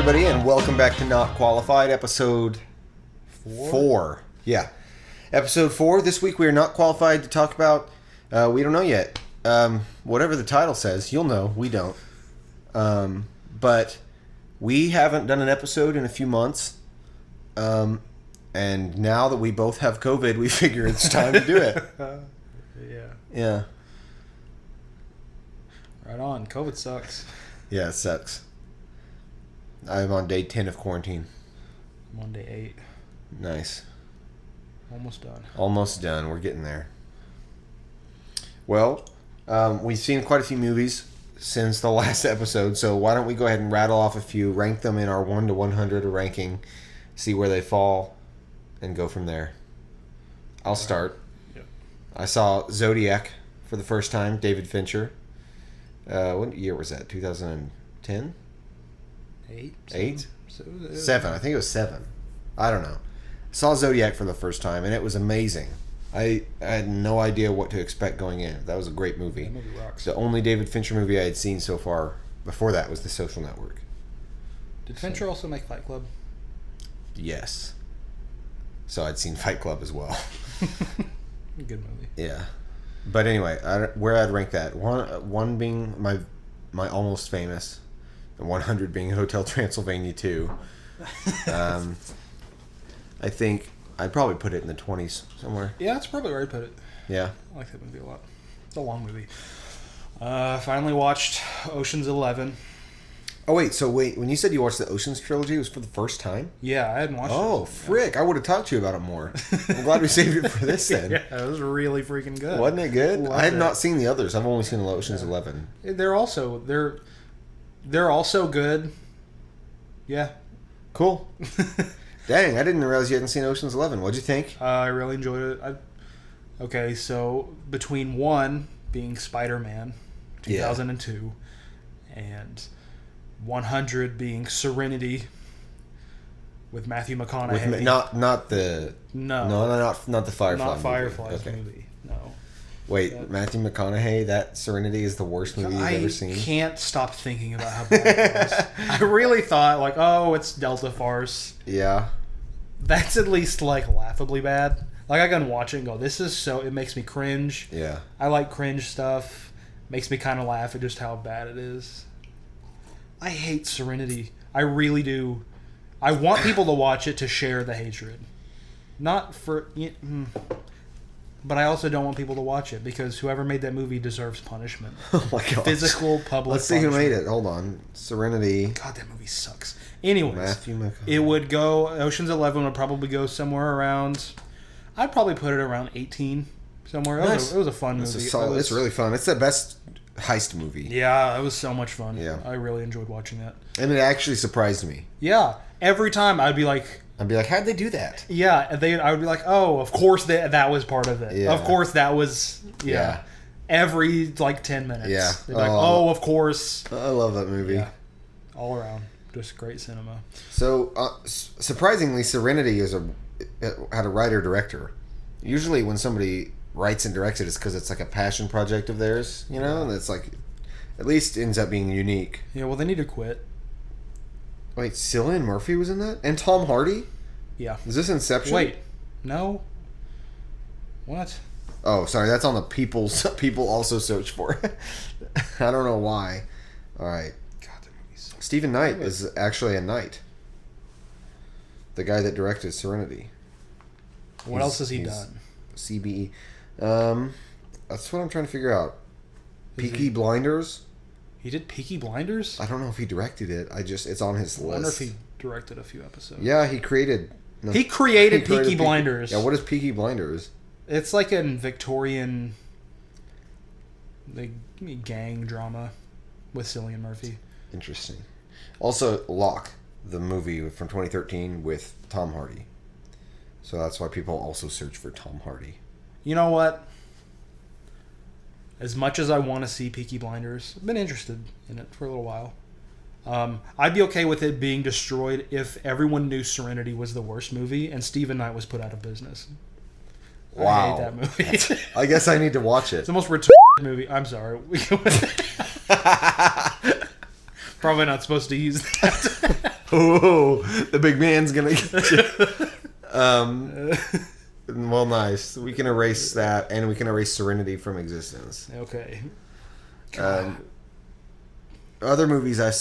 everybody, and welcome back to Not Qualified, episode 4. Yeah, episode 4. This week we are not qualified to talk about, we don't know yet. Whatever the title says, you'll know, we don't. But we haven't done an episode in a few months. And now that we both have COVID, we figure it's time to do it. Yeah. Right on. COVID sucks. Yeah, it sucks. I'm on day 10 of quarantine. I'm on day 8. Nice. Almost done. Almost done. We're getting there. Well, we've seen quite a few movies since the last episode, so why don't we go ahead and rattle off a few, rank them in our 1 to 100 ranking, see where they fall, and go from there. I'll start. Yep. I saw Zodiac for the first time, David Fincher. What year was that? 2010? 8? 8? 7? 7. I think it was 7. I don't know. Saw Zodiac for the first time, and it was amazing. I had no idea what to expect going in. That was a great movie. That movie rocks. The only David Fincher movie I had seen so far before that was The Social Network. Did Fincher also make Fight Club? Yes. So I'd seen Fight Club as well. Good movie. Yeah. But anyway, where I'd rank that, one being my almost famous, and 100 being Hotel Transylvania 2. I think I'd probably put it in the 20s somewhere. Yeah, that's probably where I'd put it. Yeah. I like that movie a lot. It's a long movie. Finally watched Ocean's 11. Oh, wait, when you said you watched the Ocean's trilogy, it was for the first time? Yeah, I hadn't watched it. Oh, frick. I would have talked to you about it more. I'm glad we saved it for this then. Yeah, it was really freaking good. Wasn't it good? Loved I have it. not seen the others. I've only seen Ocean's 11. They're also good. Yeah. Cool. Dang, I didn't realize you hadn't seen Ocean's 11. What'd you think? I really enjoyed it. Okay, so between 1 being Spider-Man, 2002, and 100 being Serenity with Matthew McConaughey. Not the Firefly. Not Firefly's movie. Okay. movie. No. Wait, Matthew McConaughey, that Serenity is the worst movie you've ever seen? I can't stop thinking about how bad it was. I really thought, it's Delta farce. Yeah. That's at least, laughably bad. I can watch it and go, it makes me cringe. Yeah. I like cringe stuff. Makes me kind of laugh at just how bad it is. I hate Serenity. I really do. I want people to watch it to share the hatred. Not for... But I also don't want people to watch it because whoever made that movie deserves punishment. Oh my god. Physical, public Let's see who made it. Hold on. Serenity. God, that movie sucks. Anyways, Matthew McConaughey. it would go... Ocean's 11 would probably go somewhere around... I'd probably put it around 18 somewhere. Nice. It was a fun movie. It's really fun. It's the best heist movie. Yeah, it was so much fun. Yeah. I really enjoyed watching that. And it actually surprised me. Yeah. Every time I'd be like... how'd they do that? Yeah, I would be like, oh, of course that was part of it. Yeah. Of course that was... Yeah. Every, 10 minutes. Yeah. They'd be like, of course. I love that movie. Yeah. All around. Just great cinema. So, surprisingly, Serenity had a writer-director. Usually when somebody writes and directs it's because it's a passion project of theirs, and it's at least ends up being unique. Yeah, well, they need to quit. Wait, Cillian Murphy was in that? And Tom Hardy? Yeah. Is this Inception? Wait. No? What? Oh, sorry, that's on the people also search for. I don't know why. All right. God, that movie sucks. Stephen Knight is actually a knight. The guy that directed Serenity. What else has he done? CBE. That's what I'm trying to figure out. Peaky Blinders. He did Peaky Blinders? I don't know if he directed it. It's on his list. I wonder if he directed a few episodes. Yeah, he created... He created Peaky Blinders. Yeah, what is Peaky Blinders? It's like a Victorian gang drama with Cillian Murphy. Interesting. Also, Locke, the movie from 2013 with Tom Hardy. So that's why people also search for Tom Hardy. You know what? As much as I want to see Peaky Blinders, I've been interested in it for a little while. I'd be okay with it being destroyed if everyone knew Serenity was the worst movie and Stephen Knight was put out of business. Wow. I hate that movie. I guess I need to watch it. It's the most retarded movie. I'm sorry. Probably not supposed to use that. Oh, the big man's gonna get you. Well, nice. We can erase that, and we can erase Serenity from existence. Okay. Other movies I have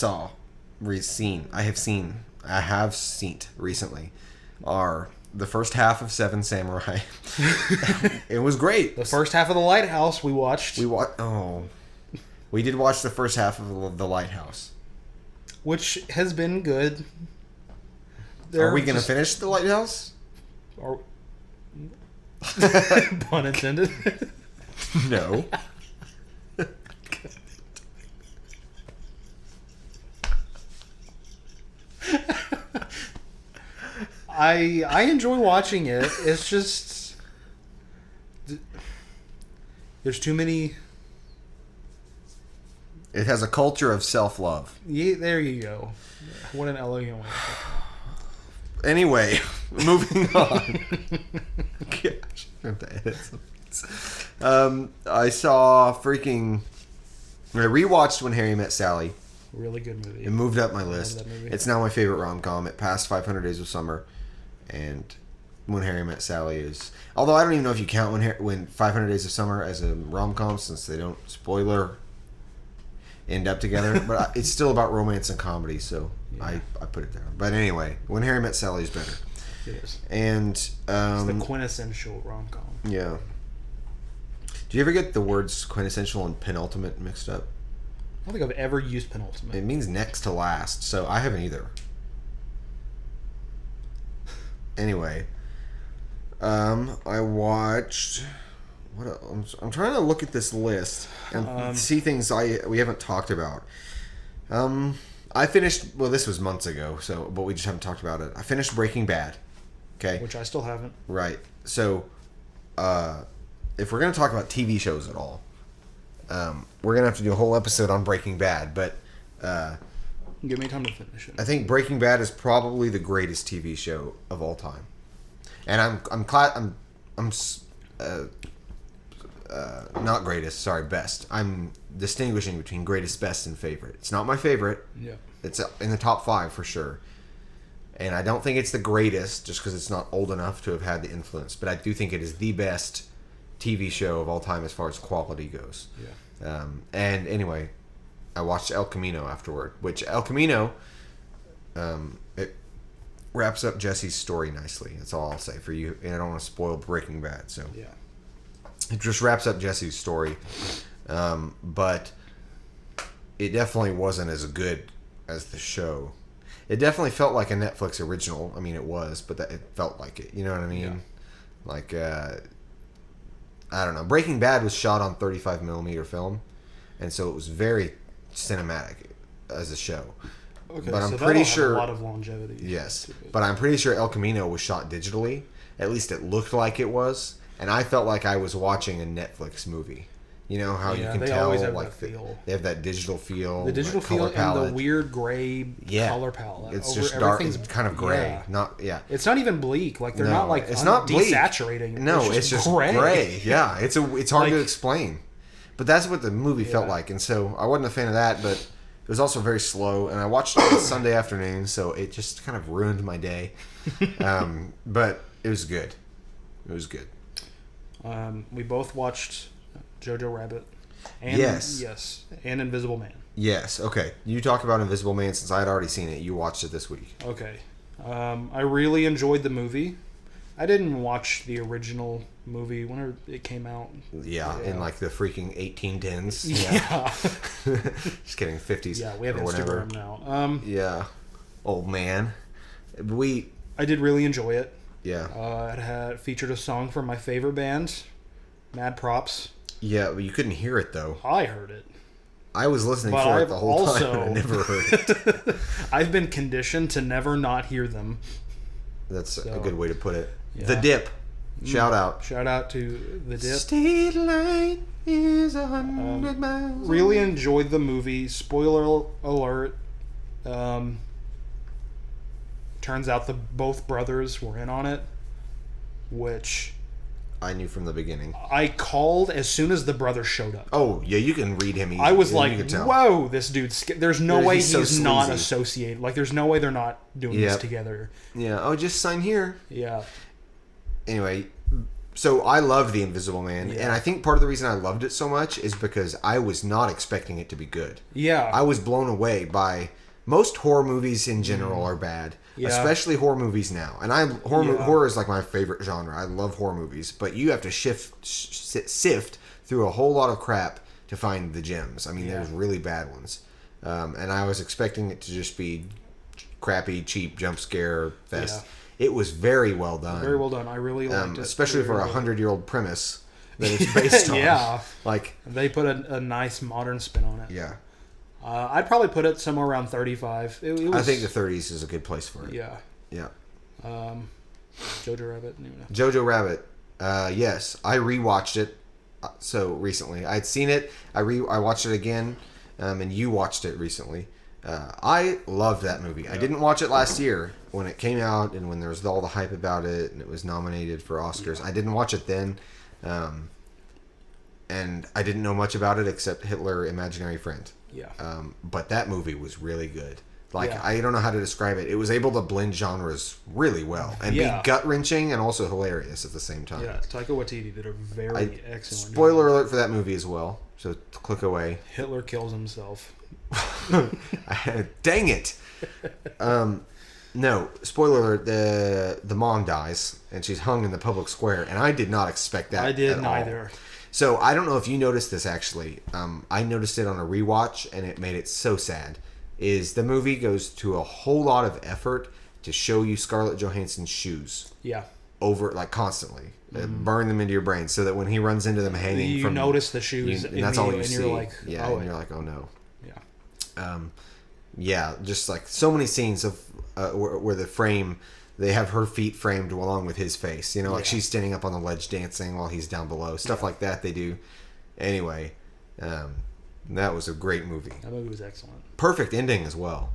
seen recently are the first half of Seven Samurai. It was great. The first half of The Lighthouse we watched. We did watch the first half of The Lighthouse. Which has been good. Are we going to finish The Lighthouse? Pun intended. No. I enjoy watching it. It's just there's too many. It has a culture of self-love. Yeah, there you go. What an elegant way. Anyway, moving on. Gosh, I have to edit some. I rewatched When Harry Met Sally. Really good movie. It moved up my list. Love that movie. It's now my favorite rom-com. It passed 500 Days of Summer, and When Harry Met Sally is. Although I don't even know if you count when 500 Days of Summer as a rom-com, since they don't end up together. But it's still about romance and comedy, so yeah. I put it there. But anyway, When Harry Met Sally is better. It is. And it's the quintessential rom-com. Yeah. Do you ever get the words quintessential and penultimate mixed up? I don't think I've ever used penultimate. It means next to last, so I haven't either. Anyway, I watched. What I'm trying to look at this list and see things we haven't talked about. I finished. Well, this was months ago, but we just haven't talked about it. I finished Breaking Bad. Okay, which I still haven't. Right. So, if we're gonna talk about TV shows at all, we're gonna have to do a whole episode on Breaking Bad. But give me time to finish it. I think Breaking Bad is probably the greatest TV show of all time, and not greatest. Sorry, best. I'm distinguishing between greatest, best, and favorite. It's not my favorite. Yeah. It's in the top 5 for sure. And I don't think it's the greatest just because it's not old enough to have had the influence. But I do think it is the best TV show of all time as far as quality goes. Yeah. And anyway, I watched El Camino afterward, which El Camino, it wraps up Jesse's story nicely. That's all I'll say for you. And I don't want to spoil Breaking Bad. So yeah. It just wraps up Jesse's story. But it definitely wasn't as good as the show. It definitely felt like a Netflix original. I mean, it was, but it felt like it. You know what I mean? Yeah. Like, I don't know. Breaking Bad was shot on 35mm film, and so it was very cinematic as a show. Okay, but I'm so pretty sure have a lot of longevity. Yes, but I'm pretty sure El Camino was shot digitally. At least it looked like it was, and I felt like I was watching a Netflix movie. You know how you can tell, always have like that feel. They have that digital feel, the digital feel and the weird gray color palette. It's just dark. It's kind of gray. Yeah. It's not even bleak. Like they're not like it's not desaturating. No, it's just gray. Yeah, it's hard to explain. But that's what the movie felt like, and so I wasn't a fan of that. But it was also very slow, and I watched it on Sunday afternoon, so it just kind of ruined my day. But it was good. It was good. We both watched Jojo Rabbit. And, yes, and Invisible Man. Yes. Okay. You talk about Invisible Man since I had already seen it. You watched it this week. Okay. I really enjoyed the movie. I didn't watch the original movie whenever it came out. Yeah, in like the freaking 1810s. Yeah. Just kidding, 50s. Yeah, we have Instagram now. Yeah. Old man. I did really enjoy it. Yeah. It had featured a song from my favorite band, Mad Props. Yeah, but you couldn't hear it though. I heard it. I was listening for it the whole time and I never heard it. I've been conditioned to never not hear them. That's a good way to put it. Yeah. The Dip. Shout out. Shout out to The Dip. State line is 100 miles. Really enjoyed the movie. Spoiler alert. Turns out both brothers were in on it, which I knew from the beginning. I called as soon as the brother showed up. Oh, yeah, you can read him easily. I was like, whoa, this dude's... There's no way so he's not sleazy. associated. Like, there's no way they're not doing this together. Yeah, oh, just sign here. Yeah. Anyway, so I loved The Invisible Man, and I think part of the reason I loved it so much is because I was not expecting it to be good. Yeah. I was blown away by... Most horror movies in general are bad, especially horror movies now. And horror is like my favorite genre. I love horror movies, but you have to sift through a whole lot of crap to find the gems. I mean, there's really bad ones, and I was expecting it to just be crappy, cheap jump scare fest. Yeah. It was very well done. Very well done. I really liked it, especially for a 100-year-old premise that it's based on. Yeah, like they put a nice modern spin on it. Yeah. I'd probably put it somewhere around 35. It was, I think the 30s is a good place for it. Yeah. Yeah. Jojo Rabbit. Jojo Rabbit. Yes, I rewatched it. So recently, I'd seen it. I watched it again, and you watched it recently. I loved that movie. I didn't watch it last year when it came out and when there was all the hype about it and it was nominated for Oscars. Yeah. I didn't watch it then, and I didn't know much about it except Hitler, Imaginary Friend. Yeah. But that movie was really good. Like, I don't know how to describe it. It was able to blend genres really well and be gut-wrenching and also hilarious at the same time. Yeah, Taika Waititi did a very excellent Spoiler alert for that movie as well, so click away. Hitler kills himself. Dang it! No, spoiler alert, the mom dies, and she's hung in the public square, and I did not expect that. I didn't at all. either. So, I don't know if you noticed this, actually. I noticed it on a rewatch, and it made it so sad. Is the movie goes to a whole lot of effort to show you Scarlett Johansson's shoes. Yeah. Over, like, constantly. Burn them into your brain so that when he runs into them hanging you from... You notice the shoes and that's all you see. You're like, yeah, oh, and you're like, oh no. Yeah. Yeah, just like so many scenes of where the frame... They have her feet framed along with his face. You know, like she's standing up on the ledge dancing while he's down below. Stuff like that they do. Anyway, that was a great movie. That movie was excellent. Perfect ending as well.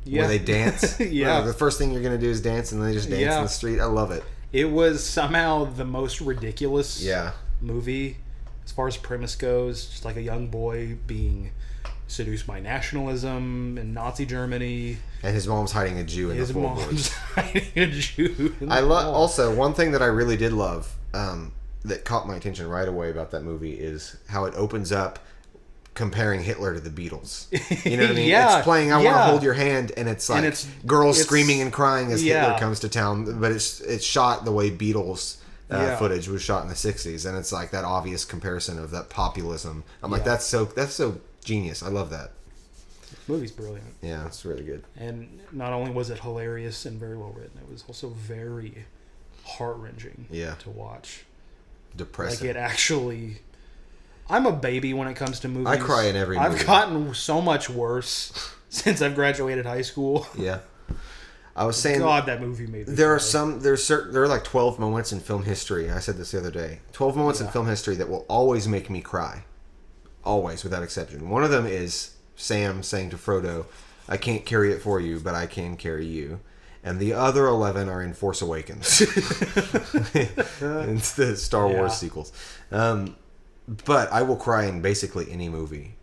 Yeah. Where they dance. Yeah. The first thing you're going to do is dance and then they just dance in the street. I love it. It was somehow the most ridiculous movie as far as premise goes. Just like a young boy being seduced by nationalism in Nazi Germany. And his mom's hiding a Jew in the floorboards. His mom's hiding a Jew in the Also, one thing that I really did love that caught my attention right away about that movie is how it opens up comparing Hitler to the Beatles. You know what I mean? It's playing I Want to Hold Your Hand, and it's like girls screaming and crying as Hitler comes to town. But it's shot the way Beatles footage was shot in the 60s. And it's like that obvious comparison of that populism. I'm like, that's so genius. I love that. The movie's brilliant. Yeah, it's really good. And not only was it hilarious and very well written, it was also very heart-wrenching to watch. Depressing. Like, it actually... I'm a baby when it comes to movies. I cry in every movie. I've gotten so much worse since I've graduated high school. Yeah. I was saying... God, that movie made me there are like 12 moments in film history. I said this the other day. 12 moments in film history that will always make me cry. Always, without exception. One of them is Sam saying to Frodo, I can't carry it for you, but I can carry you. And the other 11 are in Force Awakens. It's the Star Wars sequels. But I will cry in basically any movie.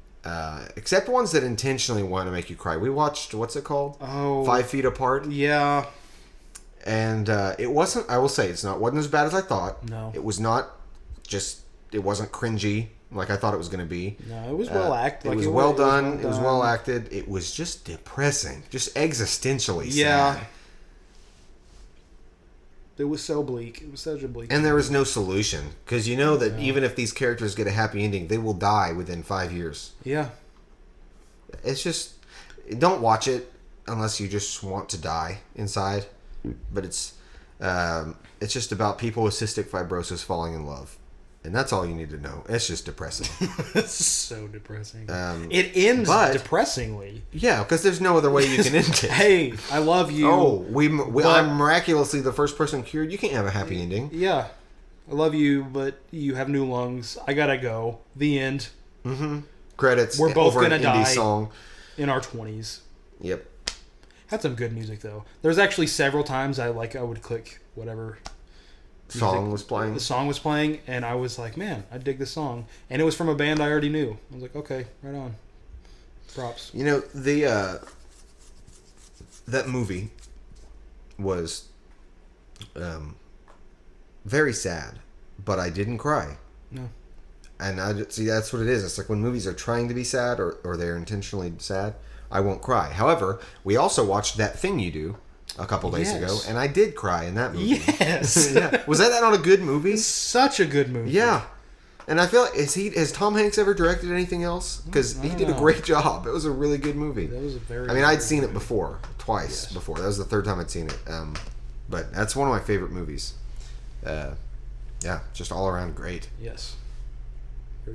Except ones that intentionally want to make you cry. We watched, what's it called? 5 Feet Apart. Yeah. And it wasn't, I will say, wasn't as bad as I thought. No. It was not just, it wasn't cringy like I thought it was going to be. No, it was well acted. It was well done. It was well acted. It was just depressing. Just existentially sad. It was so bleak. It was such a bleak. And there was no solution. Because you know that even if these characters get a happy ending, they will die within 5 years. Yeah. It's just... Don't watch it unless you just want to die inside. But it's just about people with cystic fibrosis falling in love. And that's all you need to know. It's just depressing. It's so depressing. It ends depressingly. Yeah, because there's no other way you can end it. Hey, I love you. I'm miraculously the first person cured. You can't have a happy ending. Yeah. I love you, but you have new lungs. I gotta go. The end. Mm-hmm. Credits. We're both gonna die song. in our 20s. Yep. Had some good music, though. There's actually several times I would click whatever song was playing. The song was playing, and I was like, man, I dig this song. And it was from a band I already knew. I was like, okay, right on. Props. You know, the that movie was very sad, but I didn't cry. No. And I see, that's what it is. It's like when movies are trying to be sad or they're intentionally sad, I won't cry. However, we also watched That Thing You Do a couple days ago, and I did cry in that movie. Yes. Yeah. Was that not a good movie? Such a good movie. Yeah. And I feel like, has Tom Hanks ever directed anything else? Because he did a great job. It was a really good movie. That was a very. I mean, I'd seen it before, twice before. That was the third time I'd seen it. But that's one of my favorite movies. Yeah, just all around great. Yes.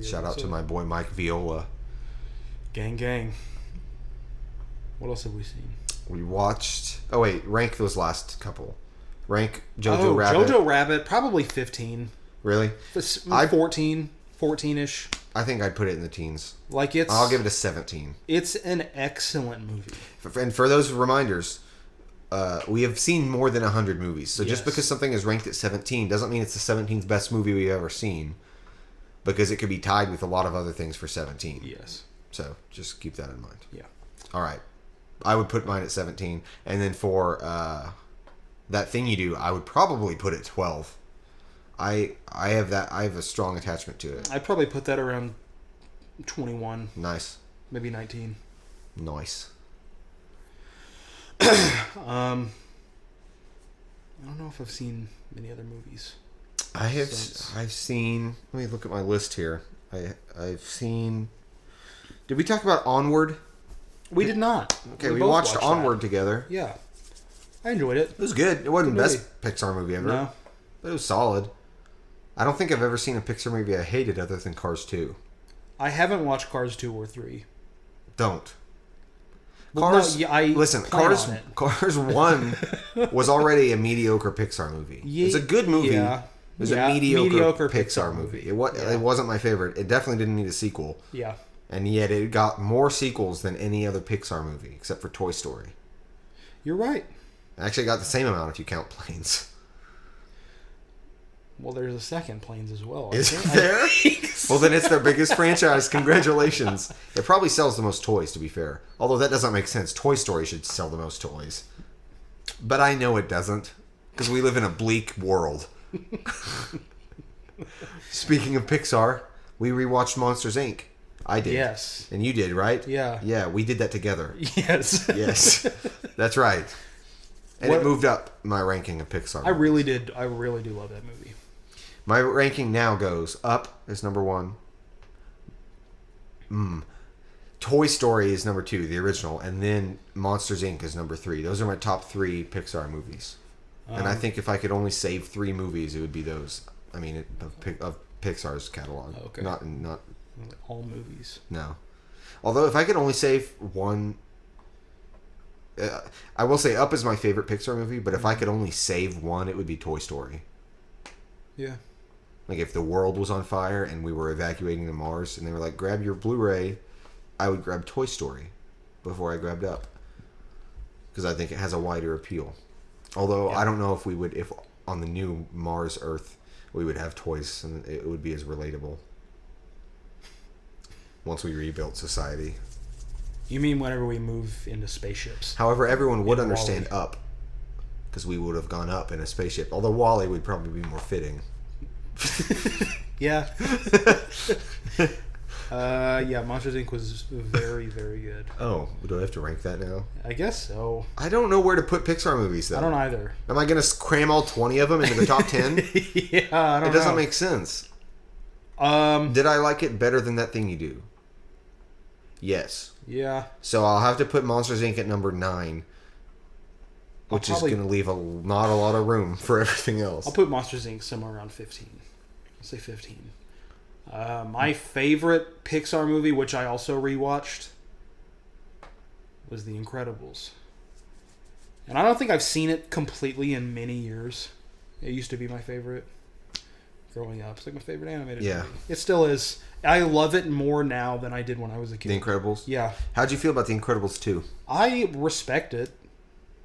Shout out to my boy Mike Viola. Gang, gang. What else have we seen? We watched. Oh wait, rank those last couple. Rank Jojo Rabbit. Jojo Rabbit, probably 15. Really? 14, 14-ish. I think I'd put it in the teens. Like it's. I'll give it a 17. It's an excellent movie. And for those reminders, we have seen more than 100 movies. So just Yes. because something is ranked at 17 doesn't mean it's the 17th best movie we've ever seen. Because it could be tied with a lot of other things for 17. Yes. So just keep that in mind. Yeah. All right. I would put mine at 17. And then for That Thing You Do, I would probably put it 12. I have a strong attachment to it. I'd probably put that around 21. Nice. Maybe 19. Nice. I don't know if I've seen many other movies. I've seen. Let me look at my list here. I've seen. Did we talk about Onward? We did not. Okay, we both watched that. Onward together. Yeah, I enjoyed it. It was good. It wasn't the Good best Pixar movie ever, No, but it was solid. I don't think I've ever seen a Pixar movie I hated other than Cars 2. I haven't watched Cars 2 or 3. Don't. Well, Cars. no, yeah, I listen, plan Cars. on it. Cars 1 was already a mediocre Pixar movie. It's a good movie. Yeah. It was Yeah, a mediocre Pixar Pixar movie. movie. It wasn't my favorite. It definitely didn't need a sequel. Yeah. And yet it got more sequels than any other Pixar movie, except for Toy Story. You're right. It actually got the same amount if you count Planes. Well, there's a second Planes as well. Is there? Well, then it's their biggest franchise. Congratulations. It probably sells the most toys, to be fair. Although that doesn't make sense. Toy Story should sell the most toys. But I know it doesn't, because we live in a bleak world. Speaking of Pixar, we rewatched Monsters, Inc. I did. Yes. And you did, right? Yeah. Yeah, we did that together. Yes. Yes. That's right. And it moved up my ranking of Pixar movies. I really did. I really do love that movie. My ranking now goes Up is number 1. Toy Story is number 2, the original, and then Monsters Inc. is number 3. Those are my top 3 Pixar movies. And I think if I could only save 3 movies, it would be those. I mean, of Pixar's catalog. Okay. Not All movies. no. Although if I could only save one, I will say Up is my favorite Pixar movie. But if I could only save one, it would be Toy Story. Yeah. Like if the world was on fire and we were evacuating to Mars, and they were like, "Grab your Blu-ray," I would grab Toy Story before I grabbed Up, because I think it has a wider appeal. Although I don't know if we would, if on the new Mars Earth we would have toys and it would be as relatable once we rebuilt society. You mean whenever we move into spaceships? However, everyone would In understand WALL-E. Up, because we would have gone up in a spaceship. Although WALL-E would probably be more fitting. Yeah. Yeah, Monsters Inc. was very, very good. Oh, do I have to rank that now? I guess so. I don't know where to put Pixar movies, though. I don't either. Am I going to cram all 20 of them into the top 10? Yeah, I don't know. It doesn't make sense. Did I like it better than That Thing You Do? Yes. Yeah. So I'll have to put Monsters, Inc. at number 9, which is going to leave not a lot of room for everything else. I'll put Monsters Inc. somewhere around 15. I'll say 15. My favorite Pixar movie, which I also rewatched, was The Incredibles. And I don't think I've seen it completely in many years. It used to be my favorite growing up. It's like my favorite animated movie. It still is. I love it more now than I did when I was a kid. The Incredibles? Yeah. How'd you feel about The Incredibles 2? I respect it.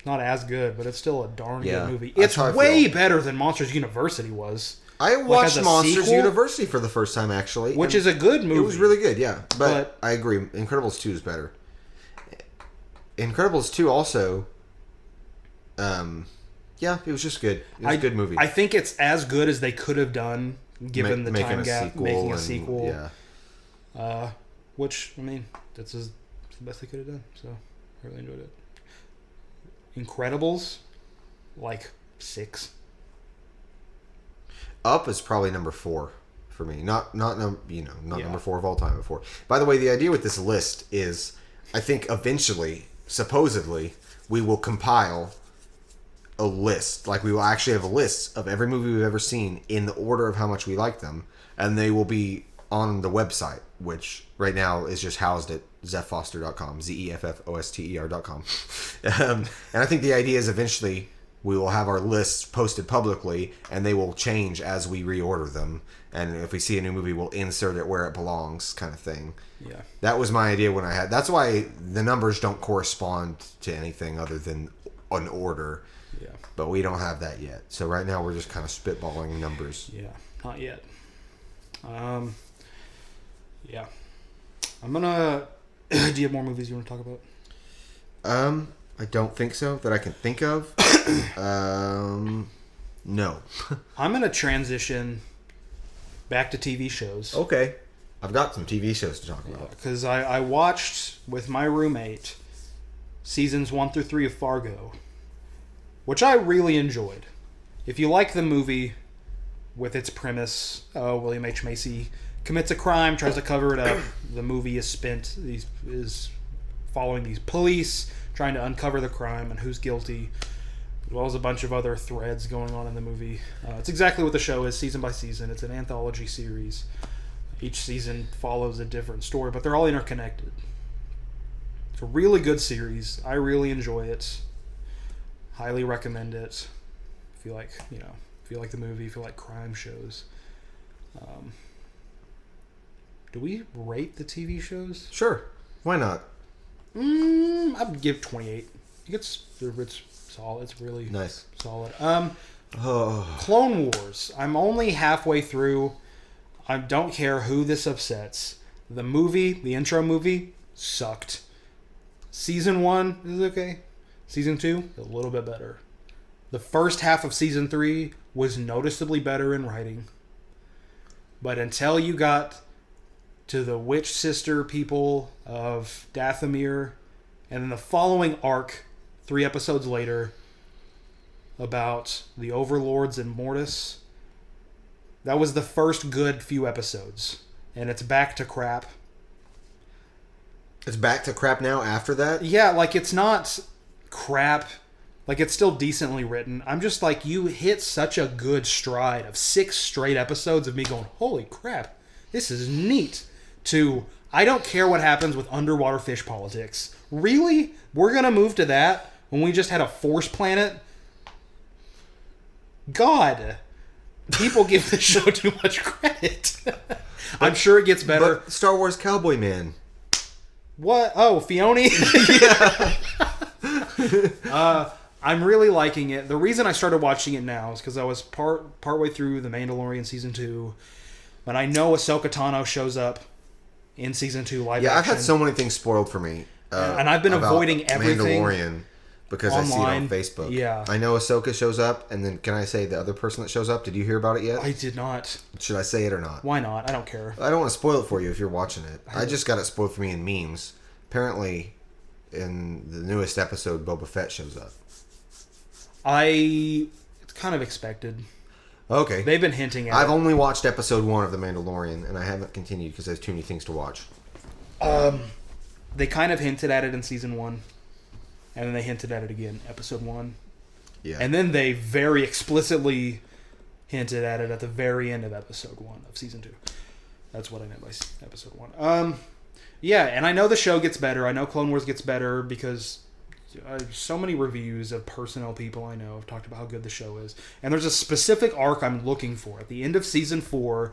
Not as good, but it's still a darn Yeah, good movie. that's It's how I way feel. better than Monsters University was. I watched as a Monsters sequel? University for the first time, actually. Which and is a good movie. It was really good, yeah. But I agree. Incredibles 2 is better. Incredibles 2 also... yeah, it was just good. It was a good movie. I think it's as good as they could have done, given the time gap, making a and- sequel. Yeah. Which, I mean, that's the best they could have done. So, I really enjoyed it. Incredibles, like 6. Up is probably number 4 for me. Not number 4 of all time. But 4. By the way, the idea with this list is, I think eventually, supposedly, we will compile a list. Like, we will actually have a list of every movie we've ever seen in the order of how much we like them, and they will be on the website, which right now is just housed at zefffoster.com, zefffoster.com. And I think the idea is eventually we will have our lists posted publicly, and they will change as we reorder them. And if we see a new movie, we'll insert it where it belongs, kind of thing. Yeah. That was my idea when I had... That's why the numbers don't correspond to anything other than an order. Yeah. But we don't have that yet. So right now we're just kind of spitballing numbers. Yeah. Not yet. Yeah. I'm gonna... Do you have more movies you want to talk about? I don't think so that I can think of. No. I'm gonna transition back to TV shows. Okay. I've got some TV shows to talk about. Because I watched with my roommate seasons 1 through 3 of Fargo, which I really enjoyed. If you like the movie with its premise, William H. Macy commits a crime, tries to cover it up. The movie is following these police, trying to uncover the crime and who's guilty, as well as a bunch of other threads going on in the movie. It's exactly what the show is, season by season. It's an anthology series. Each season follows a different story, but they're all interconnected. It's a really good series. I really enjoy it. Highly recommend it. If you like, if you like the movie, if you like crime shows. Do we rate the TV shows? Sure. Why not? I'd give 28. It's solid. It's really Nice. solid. Clone Wars. I'm only halfway through. I don't care who this upsets. The movie, the intro movie, sucked. Season 1 is okay. Season 2, a little bit better. The first half of Season 3 was noticeably better in writing. But until you got to the witch sister people of Dathomir, and then the following arc, 3 episodes later, about the overlords in Mortis, that was the first good few episodes. And it's back to crap. It's back to crap now after that? Yeah, like, it's not crap. Like, it's still decently written. I'm just like, you hit such a good stride of 6 straight episodes of me going, holy crap, this is neat. To, I don't care what happens with underwater fish politics. Really? We're going to move to that when we just had a force planet? God. People give this show too much credit. I'm sure it gets better. But Star Wars Cowboy Man. What? Oh, Fione? I'm really liking it. The reason I started watching it now is because I was partway through The Mandalorian Season 2. But I know Ahsoka Tano shows up in Season 2 live action. I've had so many things spoiled for me. And I've been avoiding everything. Mandalorian because online. I see it on Facebook. Yeah. I know Ahsoka shows up, and then can I say the other person that shows up? Did you hear about it yet? I did not. Should I say it or not? Why not? I don't care. I don't want to spoil it for you if you're watching it. I just got it spoiled for me in memes. Apparently, in the newest episode, Boba Fett shows up. It's kind of expected. Okay. They've been hinting at I've only watched episode 1 of The Mandalorian, and I haven't continued because there's too many things to watch. They kind of hinted at it in Season 1, and then they hinted at it again, Episode 1. Yeah. And then they very explicitly hinted at it at the very end of Episode 1 of Season 2. That's what I meant by Episode 1. Yeah, and I know the show gets better. I know Clone Wars gets better because so many reviews of personnel people I know have talked about how good the show is. And there's a specific arc I'm looking for at the end of Season 4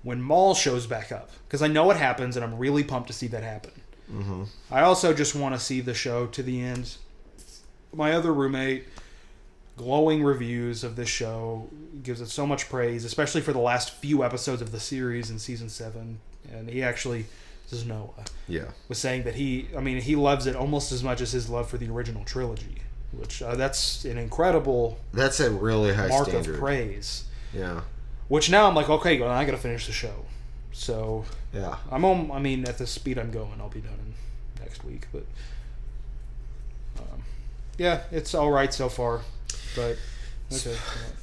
when Maul shows back up. Because I know what happens, and I'm really pumped to see that happen. Mm-hmm. I also just want to see the show to the end. my other roommate, glowing reviews of this show, gives it so much praise, especially for the last few episodes of the series in season 7. And he actually, this is Noah, was saying that he loves it almost as much as his love for the original trilogy, which that's an incredible, that's a really high mark standard of praise. Yeah. Which now I'm like, okay, well, I got to finish the show. So yeah, I'm on. I mean, at the speed I'm going, I'll be done next week. But yeah, it's all right so far. But okay.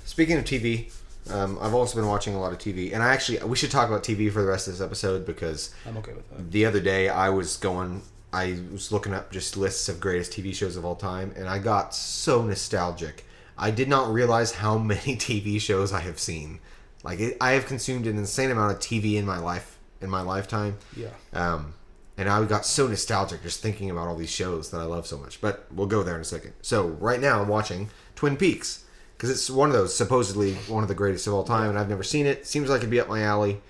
Speaking of TV, I've also been watching a lot of TV, and we should talk about TV for the rest of this episode because I'm okay with that. The other day I was looking up just lists of greatest TV shows of all time, and I got so nostalgic. I did not realize how many TV shows I have seen. I have consumed an insane amount of TV in my lifetime. Yeah. And I got so nostalgic just thinking about all these shows that I love so much. But we'll go there in a second. So right now I'm watching Twin Peaks because it's one of those supposedly one of the greatest of all time, and I've never seen it. Seems like it'd be up my alley.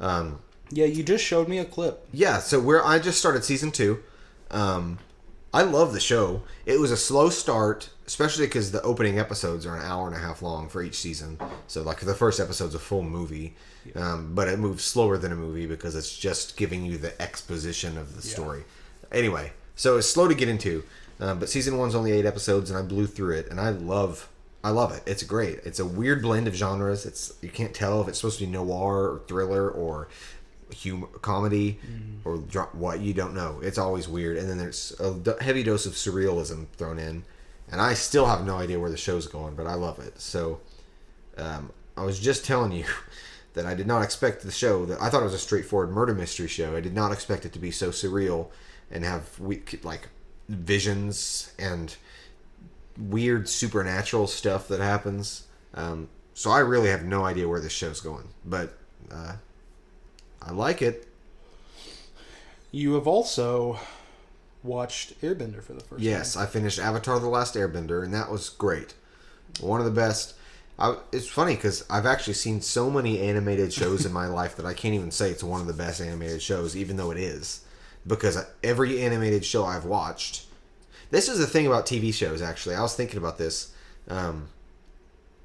Yeah, you just showed me a clip. Yeah, so I just started season 2. I love the show. It was a slow start, especially because the opening episodes are an hour and a half long for each season. So, the first episode's a full movie, but it moves slower than a movie because it's just giving you the exposition of the story. Anyway, so it's slow to get into, but season 1's only 8 episodes, and I blew through it, and I love it. It's great. It's a weird blend of genres. You can't tell if it's supposed to be noir or thriller or humor, comedy, or what, you don't know. It's always weird, and then there's a heavy dose of surrealism thrown in, and I still have no idea where the show's going, but I love it. So I was just telling you that I did not expect the show, that I thought it was a straightforward murder mystery show. I did not expect it to be so surreal and have visions and weird supernatural stuff that happens. So I really have no idea where this show's going, but I like it. You have also watched Airbender for the first time. Yes, I finished Avatar: The Last Airbender, and that was great. One of the best. It's funny because I've actually seen so many animated shows in my life that I can't even say it's one of the best animated shows, even though it is. Because every animated show I've watched... This is the thing about TV shows, actually. I was thinking about this. I've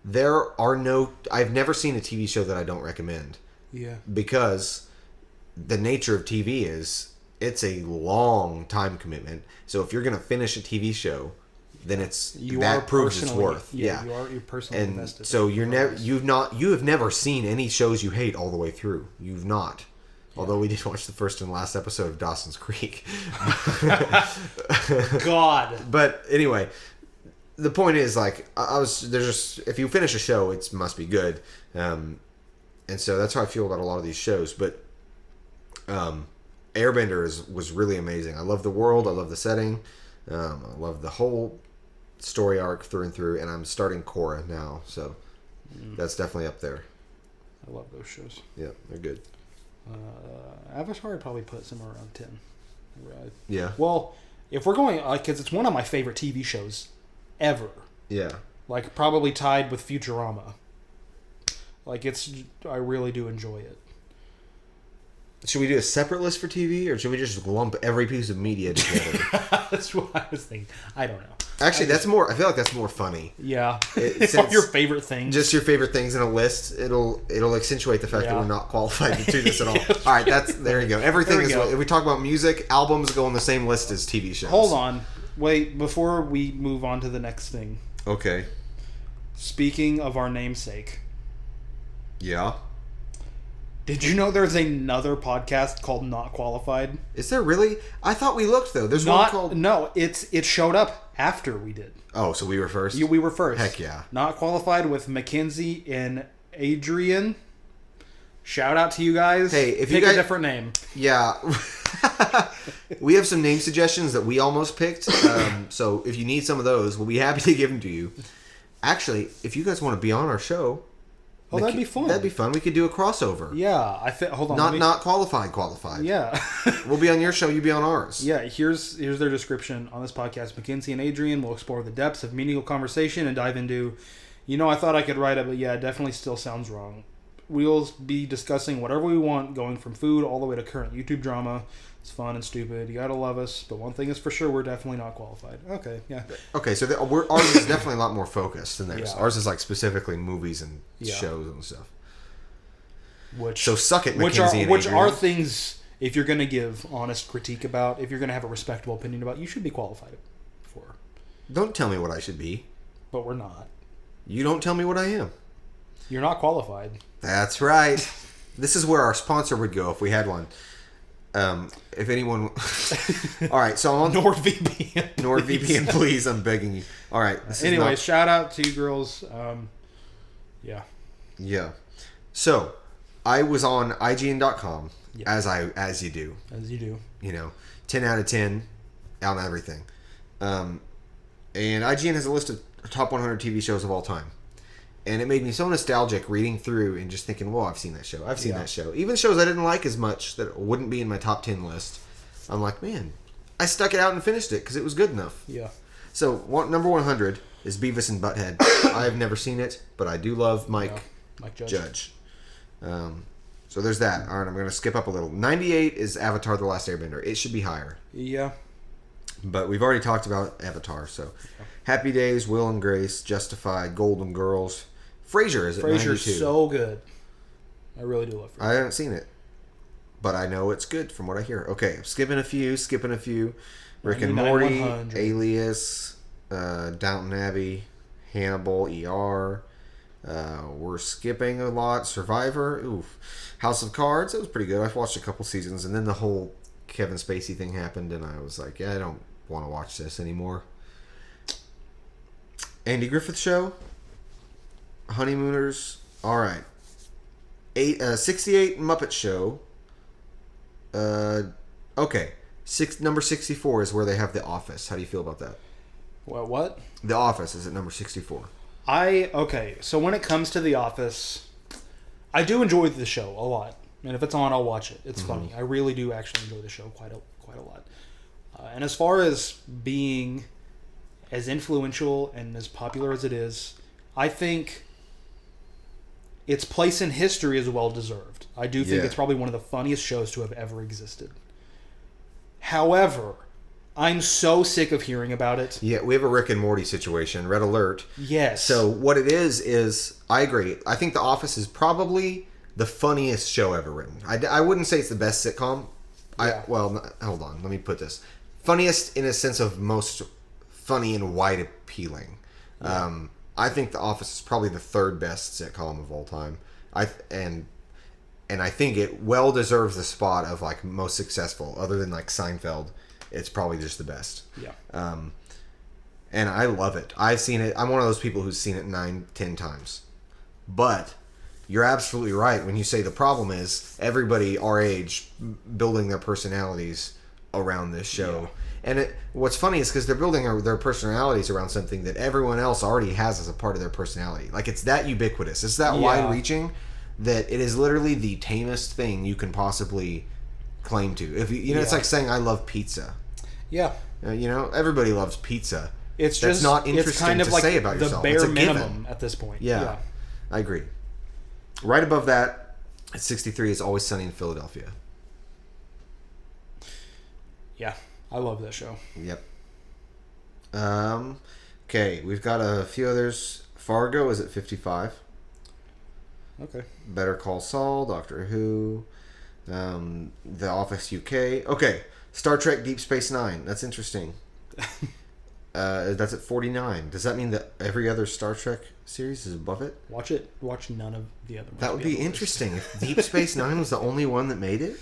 never seen a TV show that I don't recommend. Yeah. Because the nature of TV is it's a long time commitment. So if you're going to finish a TV show, then proves its worth. You're personally and invested. So you have never seen any shows you hate all the way through. You've not. Yeah. Although we did watch the first and last episode of Dawson's Creek. God. But anyway, the point is if you finish a show, it must be good. And so that's how I feel about a lot of these shows. But Airbender was really amazing. I love the world. I love the setting. I love the whole story arc through and through. And I'm starting Korra now. So that's definitely up there. I love those shows. Yeah, they're good. Avatar I'd probably put somewhere around 10. Right. Yeah. Well, if we're going... because it's one of my favorite TV shows ever. Yeah. Probably tied with Futurama. I really do enjoy it. Should we do a separate list for TV, or should we just lump every piece of media together? That's what I was thinking. I don't know. Actually, I feel like that's more funny. Yeah. All your favorite things. Just your favorite things in a list. It'll accentuate the fact that we're not qualified to do this at all. All right, there you go. Everything is. If we talk about music, albums go on the same list as TV shows. Hold on. Wait, before we move on to the next thing. Okay. Speaking of our namesake. Yeah. Did you know there's another podcast called Not Qualified? Is there really? I thought we looked, though. There's one called... No, it showed up after we did. Oh, so we were first? We were first. Heck yeah. Not Qualified with Mackenzie and Adrian. Shout out to you guys. Hey, if Pick you guys... a different name. Yeah. We have some name suggestions that we almost picked. So if you need some of those, we'll be happy to give them to you. Actually, if you guys want to be on our show... Oh, that'd be fun. That'd be fun. We could do a crossover. Yeah, hold on. Not qualified. Yeah. We'll be on your show, you be on ours. Yeah, here's their description on this podcast. Mackenzie and Adrian will explore the depths of meaningful conversation and dive into, I thought I could write it, but yeah, it definitely still sounds wrong. we'll be discussing whatever we want, going from food all the way to current YouTube drama. It's fun and stupid. You gotta love us, but one thing is for sure, we're definitely not qualified. Okay, yeah. Okay, so ours is definitely a lot more focused than theirs. Yeah. Ours is like specifically movies and shows and stuff. So suck it, Mackenzie. Which are things, if you're gonna give honest critique about, if you're gonna have a respectable opinion about, you should be qualified for. Don't tell me what I should be. But we're not. You don't tell me what I am. You're not qualified. That's right. This is where our sponsor would go if we had one. If anyone... All right, so I'm on... NordVPN. NordVPN, please. I'm begging you. All right. Anyway, shout out to you girls. Yeah. Yeah. So, I was on IGN.com, as you do. As you do. 10 out of 10 on everything. And IGN has a list of top 100 TV shows of all time. And it made me so nostalgic reading through and just thinking, well, I've seen that show. I've seen that show. Even shows I didn't like as much that wouldn't be in my top 10 list. I'm like, man, I stuck it out and finished it because it was good enough. Yeah. So, number 100 is Beavis and Butthead. I've never seen it, but I do love Mike Judge. So there's that. All right, I'm going to skip up a little. 98 is Avatar The Last Airbender. It should be higher. Yeah. But we've already talked about Avatar, so... Happy Days, Will and Grace, Justified, Golden Girls. Frasier is at 92. Frasier's so good. I really do love Frasier. I haven't seen it, but I know it's good from what I hear. Okay, skipping a few. Rick and Morty, 100. Alias, Downton Abbey, Hannibal, ER. We're skipping a lot. Survivor, oof. House of Cards, that was pretty good. I watched a couple seasons, and then the whole Kevin Spacey thing happened, and I was like, yeah, I don't want to watch this anymore. Andy Griffith Show, Honeymooners, all right. 68 Muppet Show. Okay, number 64 is where they have The Office. How do you feel about that? What? The Office is at number 64. Okay, so when it comes to The Office, I do enjoy the show a lot, and if it's on, I'll watch it. It's funny. I really do actually enjoy the show quite a lot. And as far as being as influential and as popular as it is, I think its place in history is well deserved. I do think it's probably one of the funniest shows to have ever existed. However, I'm so sick of hearing about it. Yeah, we have a Rick and Morty situation. Red alert. Yes. So what it is I agree. I think The Office is probably the funniest show ever written. I wouldn't say it's the best sitcom. Hold on. Let me put this. Funniest in a sense of most funny and wide appealing. Yeah. I think The Office is probably the third best sitcom of all time. And I think it well deserves the spot of like most successful. Other than like Seinfeld, it's probably just the best. Yeah. And I love it. I've seen it. I'm one of those people who's seen it 9-10 times. But you're absolutely right when you say the problem is everybody our age building their personalities around this show. Yeah. And what's funny is because they're building their personalities around something that everyone else already has as a part of their personality. Like, it's that ubiquitous. It's that wide-reaching that it is literally the tamest thing you can possibly claim to. If it's like saying, I love pizza. Yeah. Everybody loves pizza. That's just not interesting it's kind of to like say about yourself. The bare it's a minimum given. At this point. Yeah. I agree. Right above that, at 63, is Always Sunny in Philadelphia. Yeah. I love that show. Yep. Okay, we've got a few others. Fargo is at 55. Okay. Better Call Saul, Doctor Who, The Office UK. Okay, Star Trek Deep Space Nine. That's interesting. That's at 49. Does that mean that every other Star Trek series is above it? Watch it. Watch none of the other ones. That would be interesting if Deep Space Nine was the only one that made it.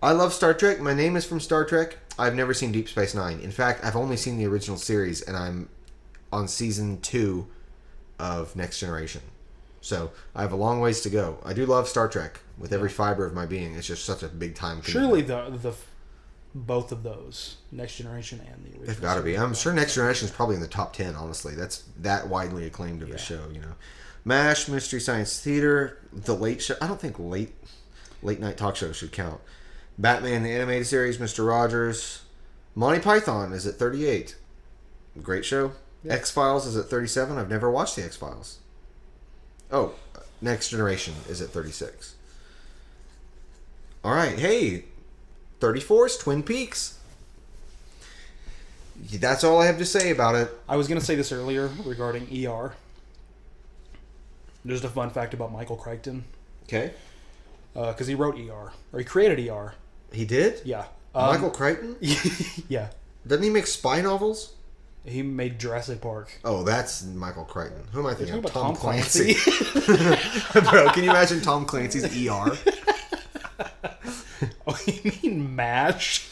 I love Star Trek. My name is from Star Trek. I've never seen Deep Space Nine. In fact, I've only seen the original series, and I'm on season 2 of Next Generation. So I have a long ways to go. I do love Star Trek with every fiber of my being. It's just such a big time commitment. Surely the both of those, Next Generation and the original. They've got to be. I'm sure Next Generation is probably in the top 10. Honestly, that's that widely acclaimed of a show. MASH, Mystery Science Theater, The Late Show. I don't think late night talk shows should count. Batman the Animated Series, Mr. Rogers. Monty Python is at 38. Great show. Yeah. X-Files is at 37. I've never watched the X-Files. Oh, Next Generation is at 36. All right, hey, 34 is Twin Peaks. That's all I have to say about it. I was going to say this earlier regarding ER. Just a fun fact about Michael Crichton. Okay. Because he wrote ER. Or he created ER. He did? Yeah. Michael Crichton? Yeah. Doesn't he make spy novels? He made Jurassic Park. Oh, that's Michael Crichton. Who am I thinking of? About Tom Clancy. Bro, can you imagine Tom Clancy's ER? Oh, you mean MASH?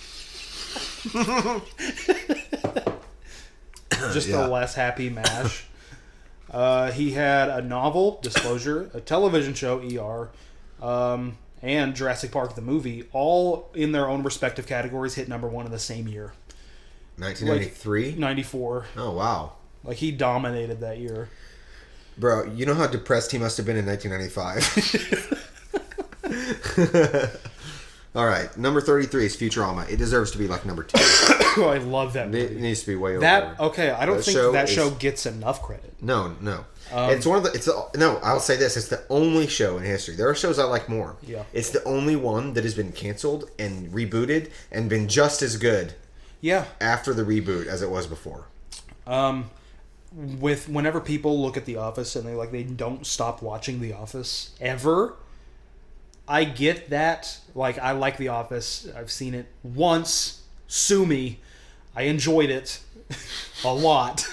Just a less happy MASH. He had a novel, Disclosure, a television show, ER, and Jurassic Park the movie, all in their own respective categories, hit number one in the same year. 1993? 94. Oh, wow. Like, he dominated that year. Bro, you know how depressed he must have been in 1995? All right, number 33 is Futurama. It deserves to be like number 2. Oh, I love that movie. It needs to be way over. That, okay, I don't think that show gets enough credit. No. It's one of the. No, I'll say this: it's the only show in history. There are shows I like more. Yeah. It's the only one that has been canceled and rebooted and been just as good. Yeah. After the reboot as it was before. With whenever people look at The Office and they don't stop watching The Office ever, I get that. Like, I like The Office. I've seen it once. Sue me. I enjoyed it a lot.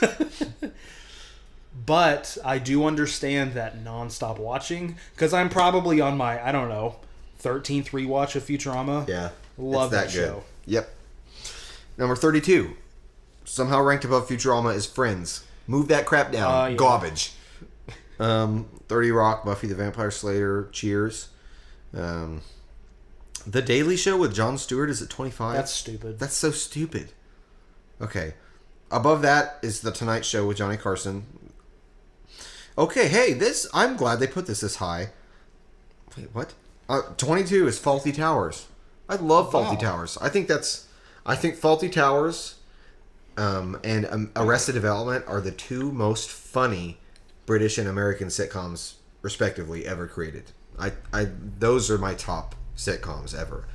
But I do understand that non-stop watching, because I'm probably on my, 13th rewatch of Futurama. Yeah. Love that show. Yep. Number 32. Somehow ranked above Futurama is Friends. Move that crap down. Yeah. Garbage. 30 Rock, Buffy the Vampire Slayer, Cheers. The Daily Show with Jon Stewart is at 25. That's stupid. That's so stupid. Okay. Above that is The Tonight Show with Johnny Carson. Okay, hey, I'm glad they put this high. Wait, what? 22 is Faulty Towers. I love Faulty Towers. I think Faulty Towers and Arrested Development are the two most funny British and American sitcoms, respectively, ever created. Those are my top sitcoms ever.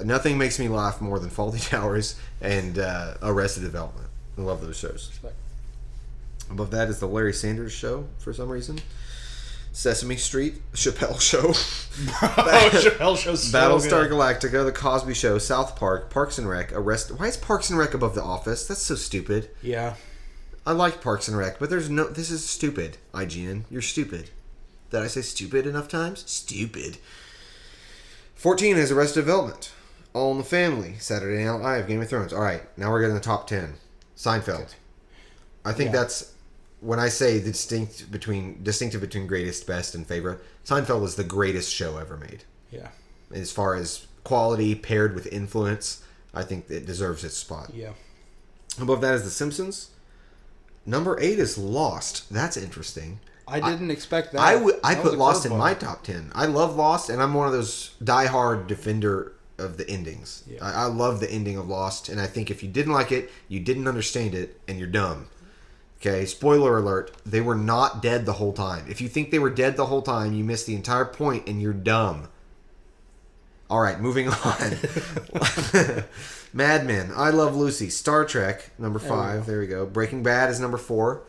Nothing makes me laugh more than Faulty Towers and Arrested Development. I love those shows. Respect. Above that is the Larry Sanders Show, for some reason. Sesame Street, Chappelle Show. Chappelle Show's so Battlestar good. Galactica, The Cosby Show, South Park, Parks and Rec, Why is Parks and Rec above The Office? That's so stupid. Yeah. I like Parks and Rec, but this is stupid, IGN. You're stupid. Did I say stupid enough times? Stupid. 14 is Arrested Development. All in the Family. Saturday Night Live. Game of Thrones. All right, now we're getting the top 10. Seinfeld. I think that's when I say distinctive between greatest, best, and favorite. Seinfeld is the greatest show ever made. Yeah. As far as quality paired with influence, I think it deserves its spot. Yeah. Above that is The Simpsons. Number 8 is Lost. That's interesting. I didn't expect that. I put Lost in my top 10. I love Lost, and I'm one of those diehard defender of the endings. Yeah. I love the ending of Lost, and I think if you didn't like it, you didn't understand it, and you're dumb. Okay, spoiler alert, they were not dead the whole time. If you think they were dead the whole time, you missed the entire point, and you're dumb. All right, moving on. Mad Men, I Love Lucy, Star Trek, number 5. There we go. Breaking Bad is number 4.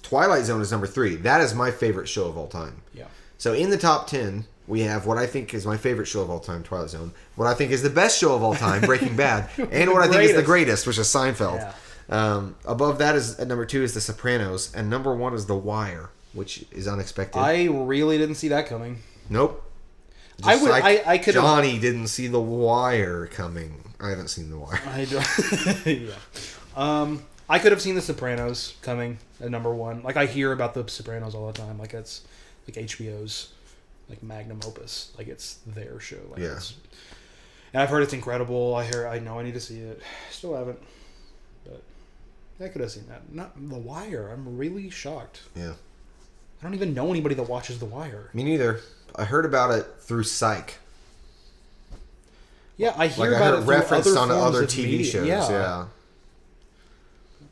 Twilight Zone is number 3. That is my favorite show of all time. Yeah. So in the top 10, we have what I think is my favorite show of all time, Twilight Zone. What I think is the best show of all time, Breaking Bad. And what I think is the greatest, which is Seinfeld. Yeah. Above that is at number 2 is The Sopranos, and number 1 is The Wire, which is unexpected. I really didn't see that coming. Nope. I could. Johnny didn't see The Wire coming. I haven't seen The Wire. Yeah. I could have seen The Sopranos coming at number 1. Like, I hear about The Sopranos all the time. Like, it's like HBO's like magnum opus. Like, it's their show. Like, yeah. And I've heard it's incredible. I know I need to see it. Still haven't. But I could have seen that. Not The Wire. I'm really shocked. Yeah. I don't even know anybody that watches The Wire. Me neither. I heard about it through Psych. Yeah, I hear about it through referenced other on forms other of TV media. shows. Yeah. Yeah.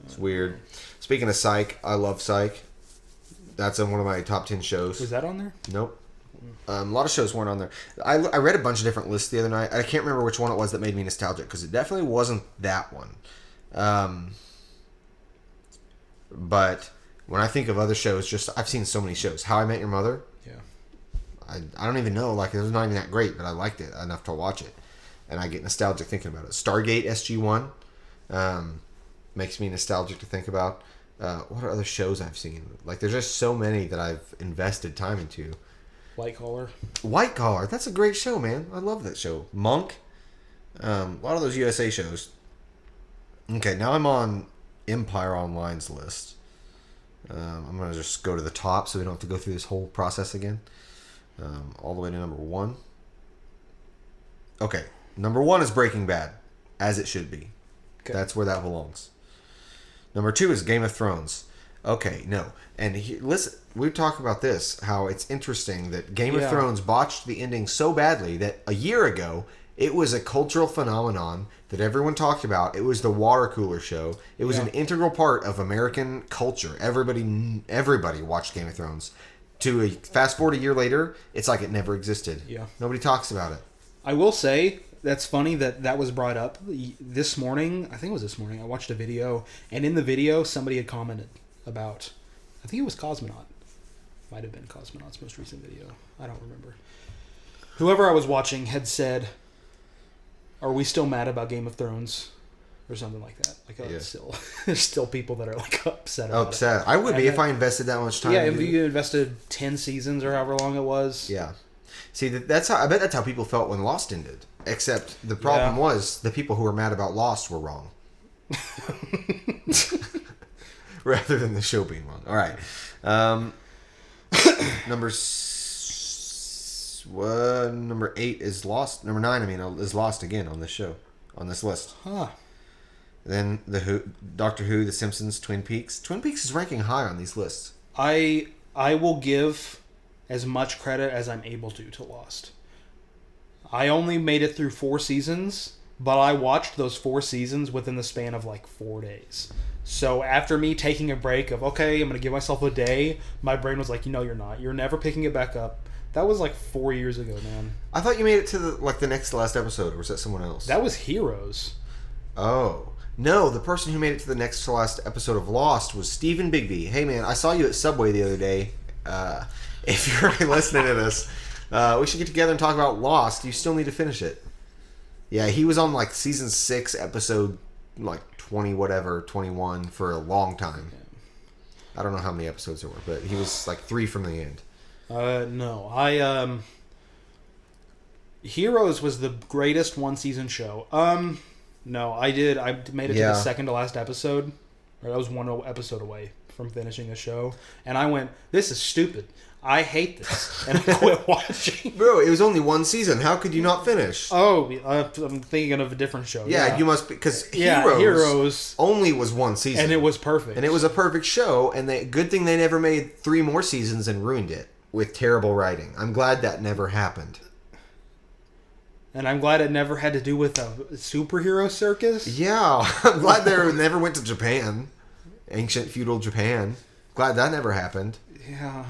It's weird. Speaking of Psych, I love Psych. That's one of my top 10 shows. Was that on there? Nope. A lot of shows weren't on there. I read a bunch of different lists the other night. I can't remember which one it was that made me nostalgic, because it definitely wasn't that one. But when I think of other shows, I've seen so many shows. How I Met Your Mother. Yeah. I don't even know. Like, it was not even that great, but I liked it enough to watch it. And I get nostalgic thinking about it. Stargate SG-1 makes me nostalgic to think about. What are other shows I've seen? Like, there's just so many that I've invested time into. White Collar. White Collar. That's a great show, man. I love that show. Monk. A lot of those USA shows. Okay, now I'm on Empire Online's list. I'm going to just go to the top so we don't have to go through this whole process again. All the way to number 1. Okay, number 1 is Breaking Bad, as it should be. Okay. That's where that belongs. Number 2 is Game of Thrones. Okay, no. And listen, we've talked about this, how it's interesting that Game of Thrones botched the ending so badly that a year ago, it was a cultural phenomenon that everyone talked about. It was the water cooler show. It was an integral part of American culture. Everybody watched Game of Thrones. Fast forward a year later, it's like it never existed. Yeah. Nobody talks about it. I will say, that's funny that was brought up. This morning, I think it was this morning, I watched a video, and in the video, somebody had commented about, I think it was Cosmonaut. Might have been Cosmonaut's most recent video. I don't remember. Whoever I was watching had said, "Are we still mad about Game of Thrones?" Or something like that. Like, there's still people that are like upset about it. I would be if I invested that much time. Yeah, if you invested 10 seasons or however long it was. Yeah. See, I bet that's how people felt when Lost ended. Except the problem was the people who were mad about Lost were wrong. Rather than the show being wrong. All right. Number 8 is Lost. Number 9, is Lost again on this show, on this list. Huh. Then Doctor Who, The Simpsons, Twin Peaks. Twin Peaks is ranking high on these lists. I will give as much credit as I'm able to Lost. I only made it through 4 seasons, but I watched those 4 seasons within the span of like 4 days. So after me taking a break of, okay, I'm going to give myself a day, my brain was like, you're not. You're never picking it back up. That was like 4 years ago, man. I thought you made it to the next to last episode, or was that someone else? That was Heroes. Oh. No, the person who made it to the next to last episode of Lost was Stephen Bigby. Hey, man, I saw you at Subway the other day. If you're listening to this, we should get together and talk about Lost. You still need to finish it. Yeah, he was on like season 6, episode like 21 for a long time. I don't know how many episodes there were, but he was like 3 from the end. No, Heroes was the greatest 1-season show. No, I did. I made it to the second to last episode. Or I was 1 episode away from finishing the show. And I went, this is stupid. I hate this. And I quit watching. Bro, it was only 1 season. How could you not finish? Oh, I'm thinking of a different show. Yeah, you must be. Because Heroes only was 1 season. And it was perfect. And it was a perfect show. And good thing they never made 3 more seasons and ruined it with terrible writing. I'm glad that never happened. And I'm glad it never had to do with a superhero circus. Yeah, I'm glad they never went to Japan. Ancient feudal Japan. Glad that never happened. Yeah.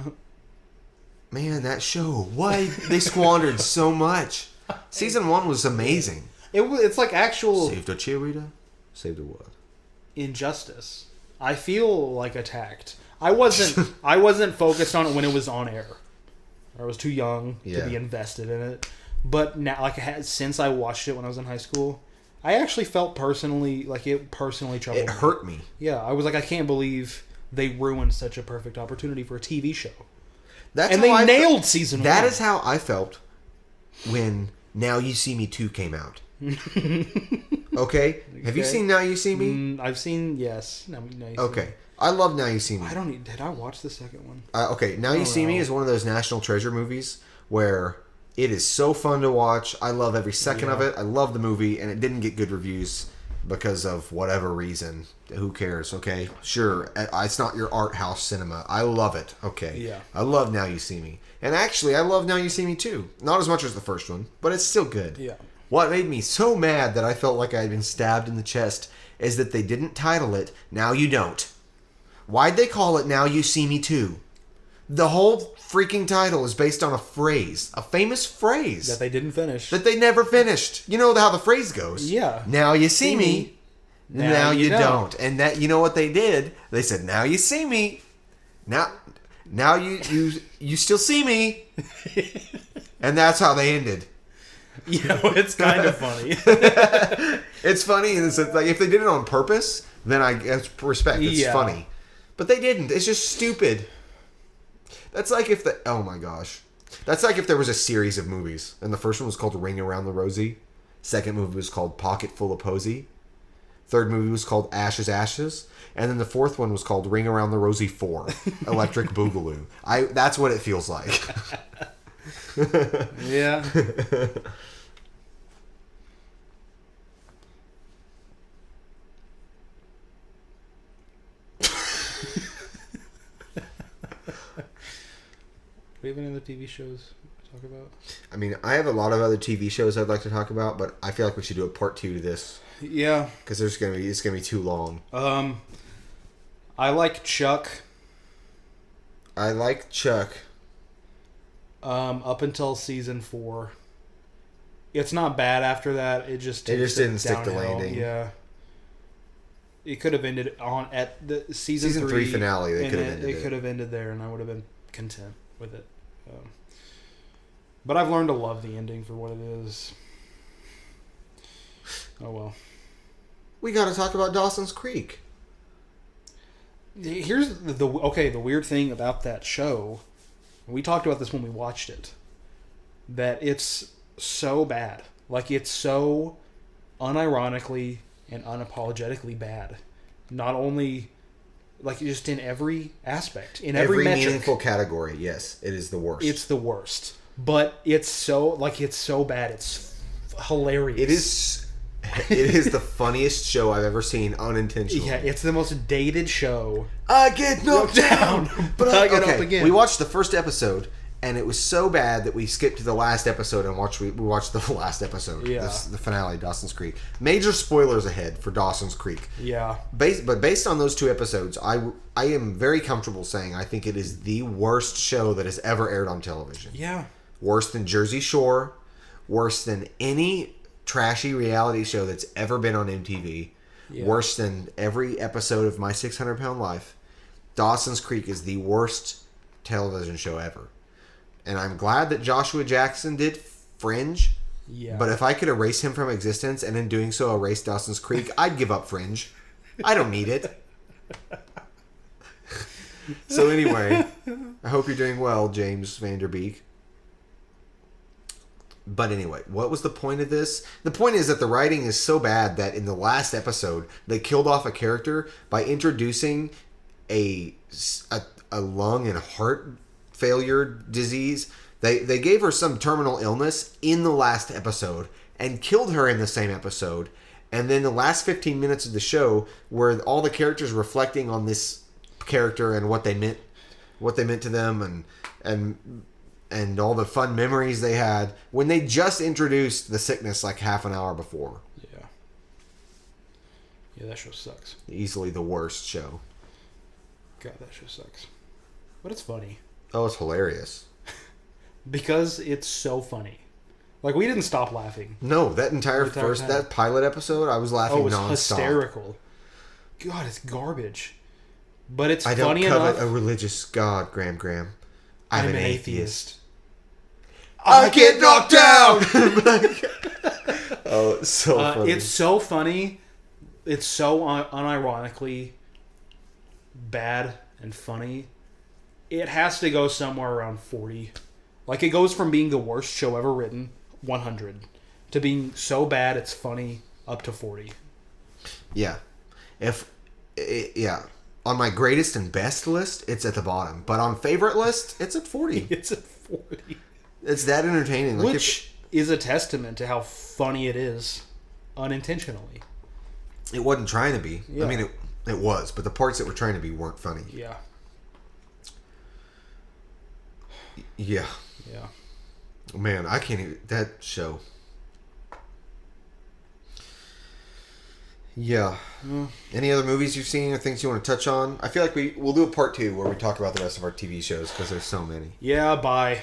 Man, that show. Why? They squandered so much. Season 1 was amazing. It's like actual... Saved a cheerleader? Saved a what? Injustice. I feel like attacked. I wasn't focused on it when it was on air. I was too young to be invested in it. But now, since I watched it when I was in high school, I actually felt personally, it personally troubled me. It hurt me. Yeah, I was like, I can't believe they ruined such a perfect opportunity for a TV show. They nailed season 1. That is how I felt when Now You See Me 2 came out. Okay? Have you seen Now You See Me? I've seen, yes. Now You See Me. Okay. I love Now You See Me. Did I watch the second one? Okay, Now You See Me is one of those national treasure movies where it is so fun to watch. I love every second of it. I love the movie, and it didn't get good reviews because of whatever reason. Who cares, okay? Sure, it's not your art house cinema. I love it, okay? Yeah. I love Now You See Me. And actually, I love Now You See Me too. Not as much as the first one, but it's still good. Yeah. What made me so mad that I felt like I had been stabbed in the chest is that they didn't title it Now You Don't. Why'd they call it Now You See Me Too? The whole freaking title is based on a phrase. A famous phrase. That they didn't finish. That they never finished. You know how the phrase goes. Yeah. Now you see me. Now you don't. And that, you know what they did? They said, now you see me. Now you still see me. And that's how they ended. You know, it's kind of funny. It's funny, and it's like if they did it on purpose, then I guess respect. It's funny, but they didn't. It's just stupid. That's like if oh my gosh, that's like if there was a series of movies, and the first one was called Ring Around the Rosie, second movie was called Pocket Full of Posy, third movie was called Ashes Ashes, and then the fourth one was called Ring Around the Rosie 4, Electric Boogaloo. That's what it feels like. Yeah. Do we have any other TV shows to talk about? I mean, I have a lot of other TV shows I'd like to talk about, but I feel like we should do a part 2 to this. Yeah. Because it's gonna be too long. I like Chuck. Up until season 4. It's not bad after that. It just didn't stick the landing. Yeah. It could have ended at the season 3 finale. They could have ended it. It could have ended there, and I would have been content with it. But I've learned to love the ending for what it is. Oh well. We got to talk about Dawsons Creek. Here's the weird thing about that show. We talked about this when we watched it. That it's so bad. Like, it's so unironically and unapologetically bad. Not only, like, just in every aspect. In every metric. Meaningful category, yes. It is the worst. It's the worst. But it's so bad. It's hilarious. It is the funniest show I've ever seen unintentionally. Yeah, it's the most dated show. I get knocked down, but I get up again. We watched the first episode, and it was so bad that we skipped to the last episode and we watched the last episode. Yeah. The finale, Dawsons Creek. Major spoilers ahead for Dawsons Creek. Yeah. But based on those 2 episodes, I am very comfortable saying I think it is the worst show that has ever aired on television. Yeah. Worse than Jersey Shore. Worse than any trashy reality show that's ever been on MTV. Yeah. Worse than every episode of My 600 Pound Life. Dawsons Creek is the worst television show ever. And I'm glad that Joshua Jackson did Fringe. Yeah. But if I could erase him from existence and in doing so erase Dawsons Creek, I'd give up Fringe. I don't need it. So anyway, I hope you're doing well, James Vanderbeek. But anyway, what was the point of this? The point is that the writing is so bad that in the last episode, they killed off a character by introducing a lung and heart failure disease. They gave her some terminal illness in the last episode and killed her in the same episode. And then the last 15 minutes of the show were all the characters reflecting on this character and what they meant to them and all the fun memories they had when they just introduced the sickness like half an hour before. Yeah. Yeah, that show sucks. Easily the worst show. God, that show sucks. But it's funny. Oh, it's hilarious. Because it's so funny. Like, we didn't stop laughing. No, that entire that pilot episode, I was laughing nonstop. Oh, it was hysterical. God, it's garbage. But it's funny enough. I don't covet a religious God, Graham. I'm an atheist. I get knocked down! Oh, it's so funny. It's so funny. It's so unironically bad and funny. It has to go somewhere around 40. Like, it goes from being the worst show ever written, 100, to being so bad it's funny, up to 40. Yeah. On my greatest and best list, it's at the bottom. But on favorite list, it's at 40. It's at 40. It's that entertaining. Like, which is a testament to how funny it is, unintentionally. It wasn't trying to be. Yeah. I mean, it was, but the parts that were trying to be weren't funny. Yeah. Yeah. Yeah. Man, I can't even... That show... Yeah. Any other movies you've seen or things you want to touch on? I feel like we'll do a part 2 where we talk about the rest of our TV shows because there's so many. Yeah, bye.